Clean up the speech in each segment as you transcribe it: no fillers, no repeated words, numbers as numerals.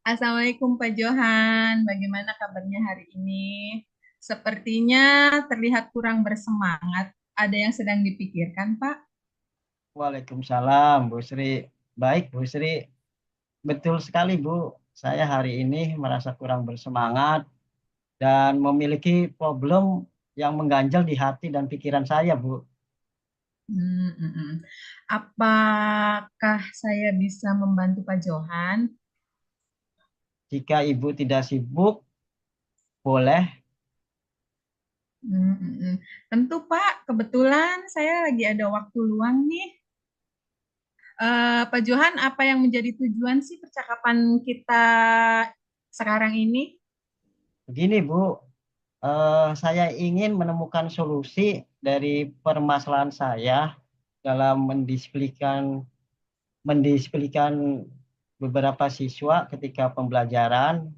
Assalamualaikum Pak Johan, bagaimana kabarnya hari ini? Sepertinya terlihat kurang bersemangat. Ada yang sedang dipikirkan, Pak? Waalaikumsalam, Bu Sri. Baik, Bu Sri. Betul sekali, Bu. Saya hari ini merasa kurang bersemangat dan memiliki problem yang mengganjal di hati dan pikiran saya, Bu. Hmm, mm, mm. Apakah saya bisa membantu Pak Johan? Jika Ibu tidak sibuk, boleh. Hmm, mm, mm. Tentu Pak, kebetulan saya lagi ada waktu luang nih. Pak Johan, apa yang menjadi tujuan sih percakapan kita sekarang ini? Begini, Bu. Saya ingin menemukan solusi dari permasalahan saya dalam mendisiplinkan beberapa siswa ketika pembelajaran.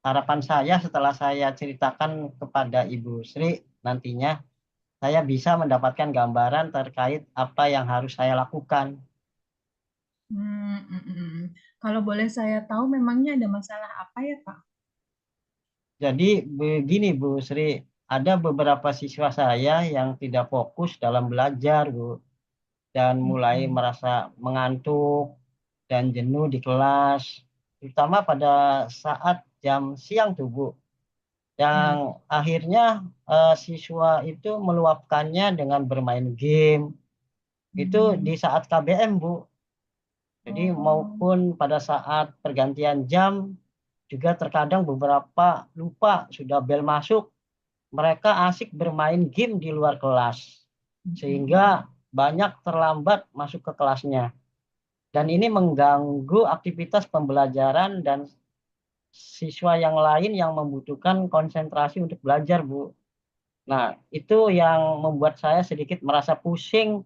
Harapan saya setelah saya ceritakan kepada Ibu Sri, nantinya saya bisa mendapatkan gambaran terkait apa yang harus saya lakukan. Hmm, mm, mm, mm. Kalau boleh saya tahu, memangnya ada masalah apa ya, Pak? Jadi begini Bu Sri, ada beberapa siswa saya yang tidak fokus dalam belajar, Bu, dan mulai Mm-mm. merasa mengantuk dan jenuh di kelas, terutama pada saat jam siang tuh, Bu. Yang Ya. akhirnya siswa itu meluapkannya dengan bermain game. Itu di Hmm. saat KBM, Bu. Jadi Oh. maupun pada saat pergantian jam juga terkadang beberapa lupa sudah bel masuk, mereka asik bermain game di luar kelas. Sehingga Mm-mm. banyak terlambat masuk ke kelasnya. Dan ini mengganggu aktivitas pembelajaran dan siswa yang lain yang membutuhkan konsentrasi untuk belajar, Bu. Nah, itu yang membuat saya sedikit merasa pusing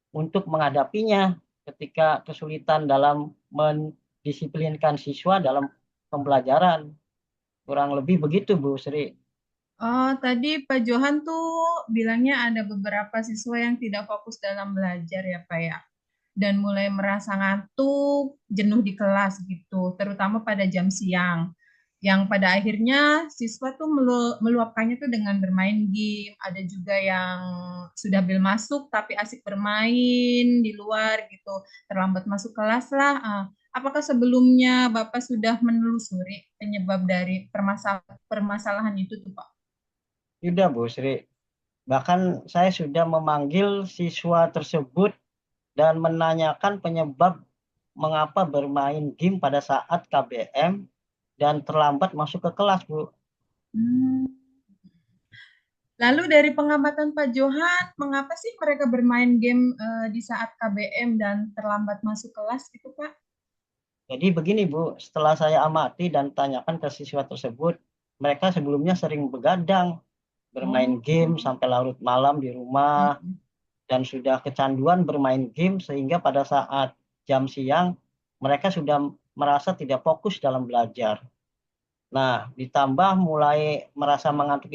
untuk menghadapinya ketika kesulitan dalam mendisiplinkan siswa dalam pembelajaran. Kurang lebih begitu, Bu Sri. Oh, tadi Pak Johan tuh bilangnya ada beberapa siswa yang tidak fokus dalam belajar ya, Pak ya. Dan mulai merasa ngantuk, jenuh di kelas gitu, terutama pada jam siang. Yang pada akhirnya siswa tuh meluapkannya tuh dengan bermain game. Ada juga yang sudah bel masuk tapi asik bermain di luar gitu, terlambat masuk kelas lah. Apakah sebelumnya Bapak sudah menelusuri penyebab dari permasalahan itu tuh, Pak? Sudah, Bu Sri. Bahkan saya sudah memanggil siswa tersebut dan menanyakan penyebab mengapa bermain game pada saat KBM dan terlambat masuk ke kelas, Bu. Hmm. Lalu dari pengamatan Pak Johan, mengapa sih mereka bermain game di saat KBM dan terlambat masuk kelas gitu, Pak? Jadi begini, Bu, setelah saya amati dan tanyakan ke siswa tersebut, mereka sebelumnya sering begadang, bermain Oh. game sampai larut malam di rumah, Mm-mm. dan sudah kecanduan bermain game sehingga pada saat jam siang mereka sudah merasa tidak fokus dalam belajar. Nah, ditambah mulai merasa mengantuk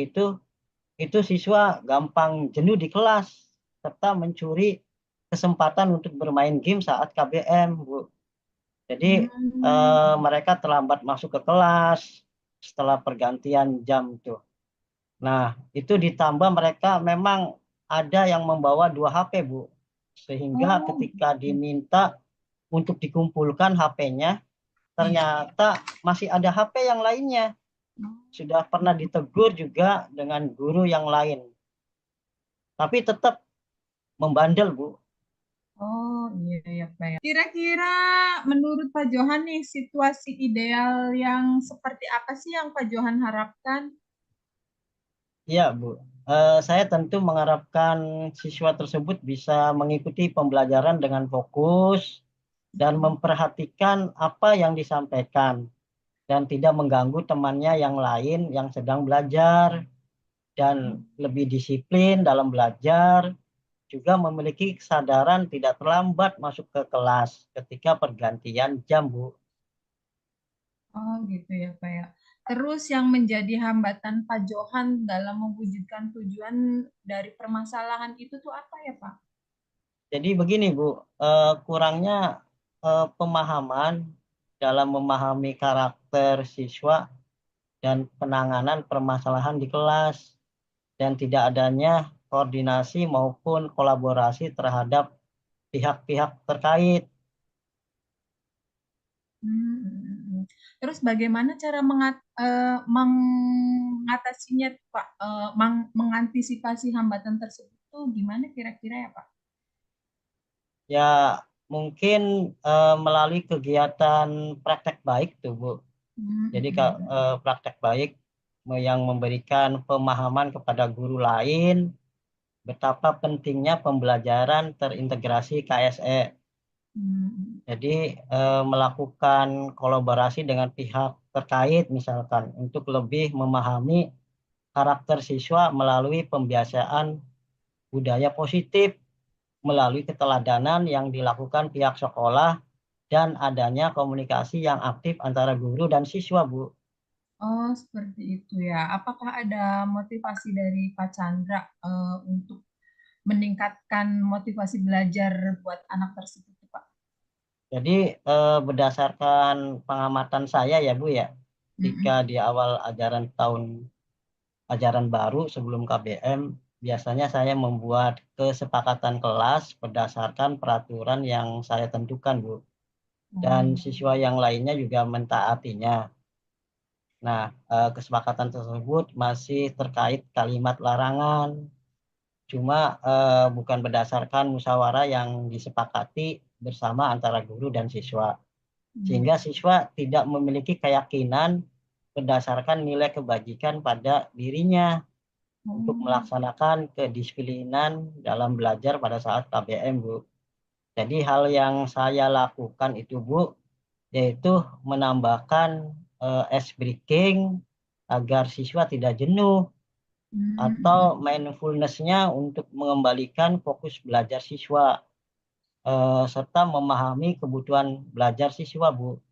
itu siswa gampang jenuh di kelas serta mencuri kesempatan untuk bermain game saat KBM, Bu. Jadi Hmm. mereka terlambat masuk ke kelas setelah pergantian jam tuh. Nah, itu ditambah mereka memang ada yang membawa dua HP, Bu. Sehingga Oh, ketika gitu. diminta untuk dikumpulkan HP-nya, Iya. ternyata masih ada HP yang lainnya. Sudah pernah ditegur juga dengan guru yang lain. Tapi tetap membandel, Bu. Oh, iya, iya, Pak ya. Kira-kira menurut Pak Johan nih, situasi ideal yang seperti apa sih yang Pak Johan harapkan? Iya, Bu. Saya tentu mengharapkan siswa tersebut bisa mengikuti pembelajaran dengan fokus dan memperhatikan apa yang disampaikan dan tidak mengganggu temannya yang lain yang sedang belajar dan lebih disiplin dalam belajar, juga memiliki kesadaran tidak terlambat masuk ke kelas ketika pergantian jam, Bu. Oh, gitu ya, Pak ya. Terus yang menjadi hambatan Pak Johan dalam mewujudkan tujuan dari permasalahan itu tuh apa ya, Pak? Jadi begini, Bu, kurangnya pemahaman dalam memahami karakter siswa dan penanganan permasalahan di kelas, dan tidak adanya koordinasi maupun kolaborasi terhadap pihak-pihak terkait. Hmm. Terus bagaimana cara mengatasinya, Pak? Mengantisipasi hambatan tersebut tuh gimana kira-kira ya, Pak? Ya, mungkin melalui kegiatan praktek baik tuh, Bu. Jadi Hmm. praktek baik yang memberikan pemahaman kepada guru lain betapa pentingnya pembelajaran terintegrasi KSE. Hmm. Jadi melakukan kolaborasi dengan pihak terkait misalkan untuk lebih memahami karakter siswa melalui pembiasaan budaya positif, melalui keteladanan yang dilakukan pihak sekolah dan adanya komunikasi yang aktif antara guru dan siswa, Bu. Oh, seperti itu ya. Apakah ada motivasi dari Pak Chandra untuk meningkatkan motivasi belajar buat anak tersebut, Pak? Jadi berdasarkan pengamatan saya ya Bu ya, ketika Mm-mm. di awal ajaran baru sebelum KBM, biasanya saya membuat kesepakatan kelas berdasarkan peraturan yang saya tentukan Bu. Oh, Dan iya. siswa yang lainnya juga mentaatinya. Nah, kesepakatan tersebut masih terkait kalimat larangan. Cuma bukan berdasarkan musyawarah yang disepakati bersama antara guru dan siswa. Hmm. Sehingga siswa tidak memiliki keyakinan berdasarkan nilai kebajikan pada dirinya untuk Oh. melaksanakan kedisiplinan dalam belajar pada saat KBM, Bu. Jadi hal yang saya lakukan itu, Bu, yaitu menambahkan ice breaking agar siswa tidak jenuh atau Hmm. mindfulness-nya untuk mengembalikan fokus belajar siswa serta memahami kebutuhan belajar siswa, Bu.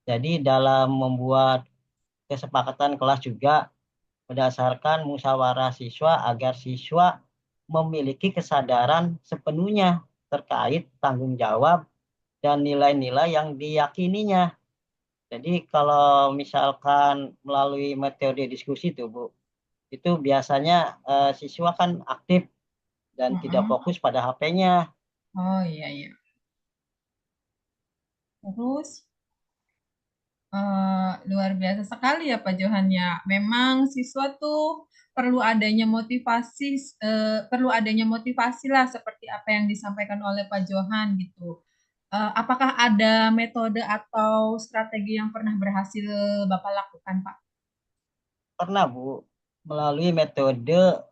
Jadi dalam membuat kesepakatan kelas juga berdasarkan musyawarah siswa agar siswa memiliki kesadaran sepenuhnya terkait tanggung jawab dan nilai-nilai yang diyakininya. Jadi kalau misalkan melalui metode diskusi tuh Bu, itu biasanya siswa kan aktif dan tidak Heeh. fokus pada HP-nya. Oh, iya, iya. Terus luar biasa sekali ya Pak Johan ya. Memang siswa tuh perlu adanya motivasi lah seperti apa yang disampaikan oleh Pak Johan gitu. Apakah ada metode atau strategi yang pernah berhasil Bapak lakukan, Pak? Pernah Bu, melalui metode,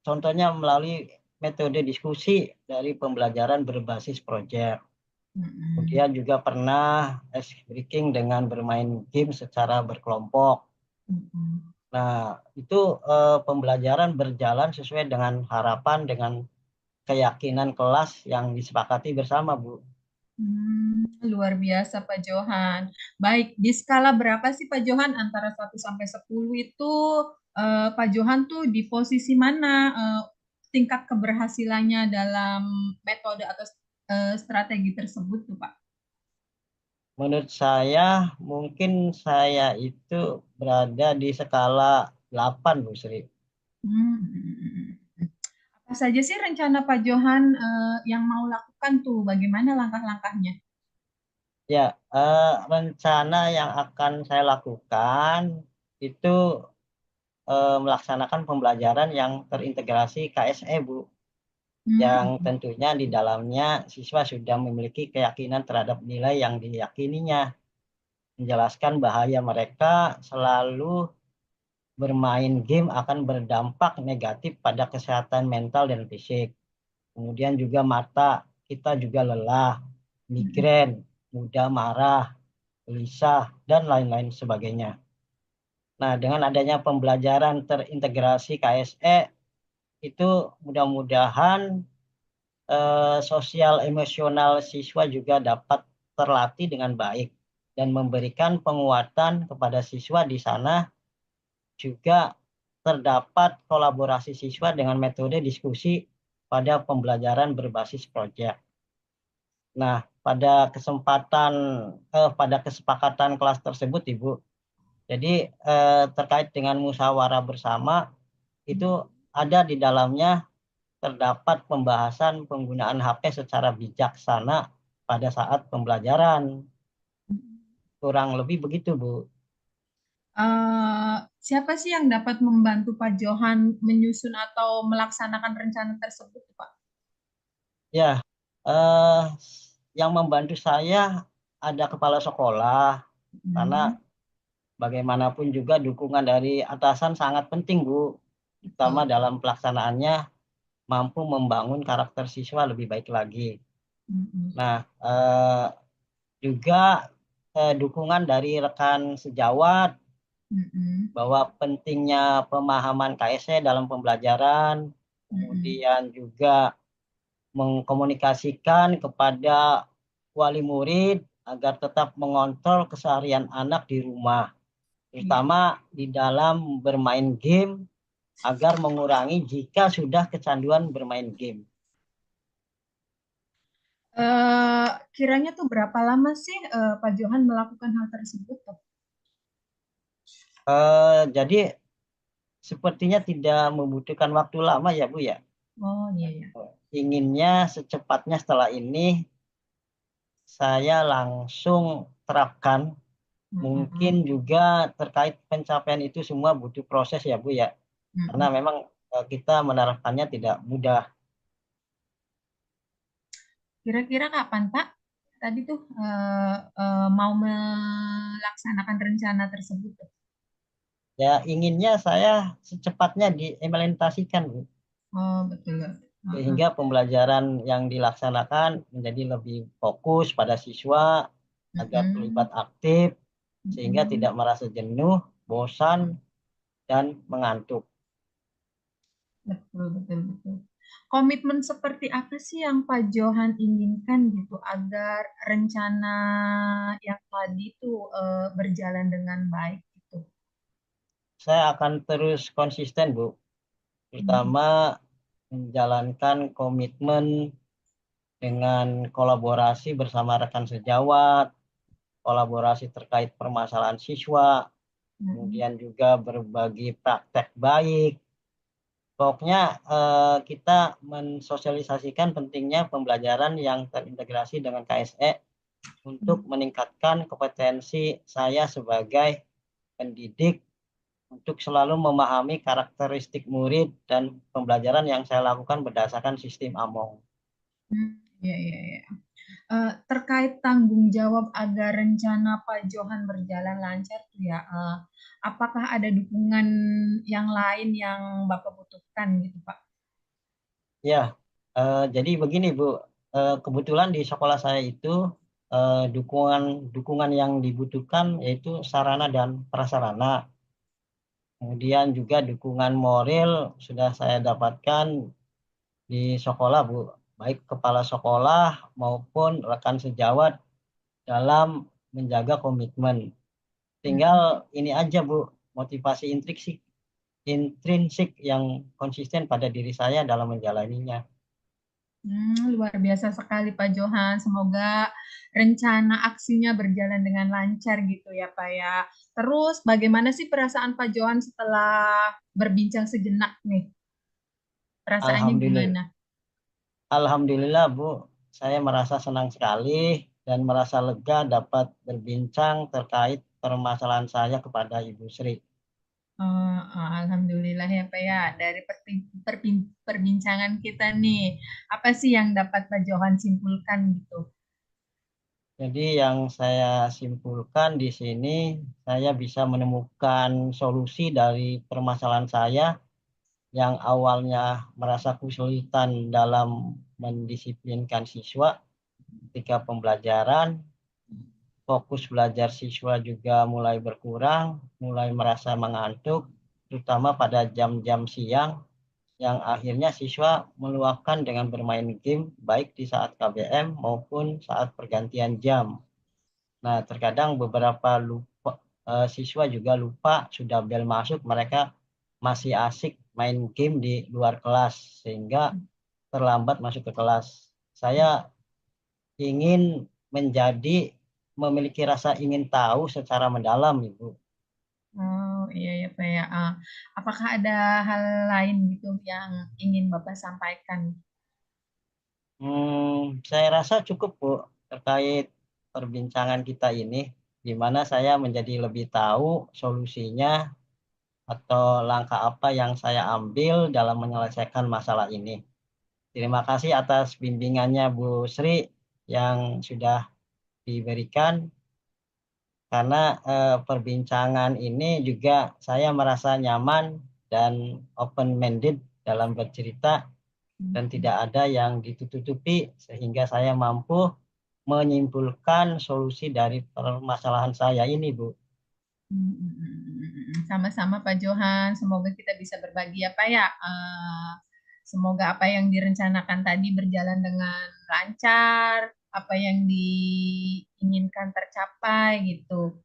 contohnya melalui metode diskusi dari pembelajaran berbasis proyek. Mm-mm. Kemudian juga pernah ice breaking dengan bermain game secara berkelompok. Mm-mm. Nah, itu pembelajaran berjalan sesuai dengan harapan, dengan keyakinan kelas yang disepakati bersama, Bu. Luar biasa Pak Johan. Baik, di skala berapa sih Pak Johan antara 1 sampai 10 itu Pak Johan tuh di posisi mana tingkat keberhasilannya dalam metode atau strategi tersebut tuh Pak? Menurut saya, mungkin saya itu berada di skala 8, Bu Sri. Hmm. Apa saja sih rencana Pak Johan yang mau lakukan tuh? Bagaimana langkah-langkahnya? Ya, rencana yang akan saya lakukan itu melaksanakan pembelajaran yang terintegrasi KSE, Bu. Yang Hmm. tentunya di dalamnya siswa sudah memiliki keyakinan terhadap nilai yang diyakininya, menjelaskan bahaya mereka selalu bermain game akan berdampak negatif pada kesehatan mental dan fisik. Kemudian juga mata kita juga lelah, migrain, mudah marah, gelisah, dan lain-lain sebagainya. Nah, dengan adanya pembelajaran terintegrasi KSE, itu mudah-mudahan sosial emosional siswa juga dapat terlatih dengan baik dan memberikan penguatan kepada siswa di sana juga terdapat kolaborasi siswa dengan metode diskusi pada pembelajaran berbasis proyek. Nah, pada kesepakatan kelas tersebut, Ibu, jadi terkait dengan musyawarah bersama itu ada di dalamnya terdapat pembahasan penggunaan HP secara bijaksana pada saat pembelajaran. Kurang lebih begitu, Bu. Siapa sih yang dapat membantu Pak Johan menyusun atau melaksanakan rencana tersebut, Pak? Ya, eh, yang membantu saya ada kepala sekolah, karena Hmm, bagaimanapun juga dukungan dari atasan sangat penting, Bu, terutama betul. dalam pelaksanaannya mampu membangun karakter siswa lebih baik lagi. Hmm, Nah, juga dukungan dari rekan sejawat hmm, bahwa pentingnya pemahaman KSE dalam pembelajaran, hmm, kemudian juga mengkomunikasikan kepada wali murid agar tetap mengontrol keseharian anak di rumah, iya. terutama di dalam bermain game agar mengurangi jika sudah kecanduan bermain game. Eh, Kiranya tuh berapa lama sih Pak Johan melakukan hal tersebut, Pak? Jadi sepertinya tidak membutuhkan waktu lama ya Bu ya. Oh iya ya. Inginnya secepatnya setelah ini saya langsung terapkan. Mungkin Hmm, juga terkait pencapaian itu semua butuh proses ya Bu ya. Karena hmm. memang kita menerapkannya tidak mudah. Kira-kira kapan, Pak? Tadi tuh mau melaksanakan rencana tersebut, Pak? Ya inginnya saya secepatnya diimplementasikan Bu. Oh betul. Sehingga pembelajaran yang dilaksanakan menjadi lebih fokus pada siswa agar terlibat Mm-mm. aktif sehingga tidak Mm-mm. merasa jenuh, bosan, dan mengantuk. Betul, betul, betul. Komitmen seperti apa sih yang Pak Johan inginkan gitu agar rencana yang tadi tuh berjalan dengan baik gitu. Saya akan terus konsisten, Bu, Hmm. terutama menjalankan komitmen dengan kolaborasi bersama rekan sejawat, kolaborasi terkait permasalahan siswa, Mm-mm. kemudian juga berbagi praktek baik. Pokoknya kita mensosialisasikan pentingnya pembelajaran yang terintegrasi dengan KSE untuk meningkatkan kompetensi saya sebagai pendidik untuk selalu memahami karakteristik murid dan pembelajaran yang saya lakukan berdasarkan sistem AMONG. Hmm. Iya, iya, iya. Terkait tanggung jawab agar rencana Pak Johan berjalan lancar tuh ya, apakah ada dukungan yang lain yang Bapak butuhkan gitu, Pak? Ya, jadi begini Bu, kebetulan di sekolah saya itu dukungan dukungan yang dibutuhkan yaitu sarana dan prasarana. Kemudian juga dukungan moral sudah saya dapatkan di sekolah, Bu. Baik kepala sekolah maupun rekan sejawat dalam menjaga komitmen. Tinggal Mm-mm. ini aja, Bu, motivasi intrinsik yang konsisten pada diri saya dalam menjalaninya. Luar biasa sekali Pak Johan. Semoga rencana aksinya berjalan dengan lancar gitu ya Pak ya. Terus bagaimana sih perasaan Pak Johan setelah berbincang sejenak nih? Perasaannya Alhamdulillah, gimana? Alhamdulillah, Bu. Saya merasa senang sekali dan merasa lega dapat berbincang terkait permasalahan saya kepada Ibu Sri. Alhamdulillah ya Pak ya. Dari perbincangan kita nih, apa sih yang dapat Pak Johan simpulkan gitu? Jadi yang saya simpulkan di sini, saya bisa menemukan solusi dari permasalahan saya yang awalnya merasa kesulitan dalam mendisiplinkan siswa ketika pembelajaran, fokus belajar siswa juga mulai berkurang, mulai merasa mengantuk, terutama pada jam-jam siang, yang akhirnya siswa meluapkan dengan bermain game baik di saat KBM maupun saat pergantian jam. Nah, terkadang beberapa siswa juga lupa sudah bel masuk, mereka masih asik main game di luar kelas sehingga terlambat masuk ke kelas. Saya ingin memiliki rasa ingin tahu secara mendalam, Ibu. Oh iya ya Pak ya. Apakah ada hal lain gitu yang ingin Bapak sampaikan? Saya rasa cukup, Bu, terkait perbincangan kita ini, di mana saya menjadi lebih tahu solusinya atau langkah apa yang saya ambil dalam menyelesaikan masalah ini. Terima kasih atas bimbingannya Bu Sri yang sudah diberikan, karena perbincangan ini juga saya merasa nyaman dan open-minded dalam bercerita dan tidak ada yang ditutupi sehingga saya mampu menyimpulkan solusi dari permasalahan saya ini, Bu. Sama-sama Pak Johan, semoga kita bisa berbagi apa ya. Semoga apa yang direncanakan tadi berjalan dengan lancar, apa yang diinginkan tercapai gitu.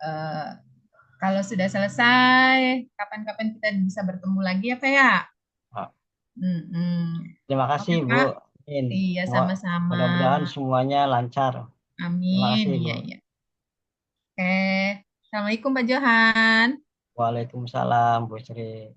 Eh, Kalau sudah selesai, kapan-kapan kita bisa bertemu lagi ya Pak ya. Ah, Mm-mm. terima Oke kasih, Bu. Pak, Amin. iya sama-sama. Mudah-mudahan semuanya lancar. Terima Amin, kasih, Bu. iya iya. Oke, Assalamualaikum Pak Johan. Waalaikumsalam, Bu Sri.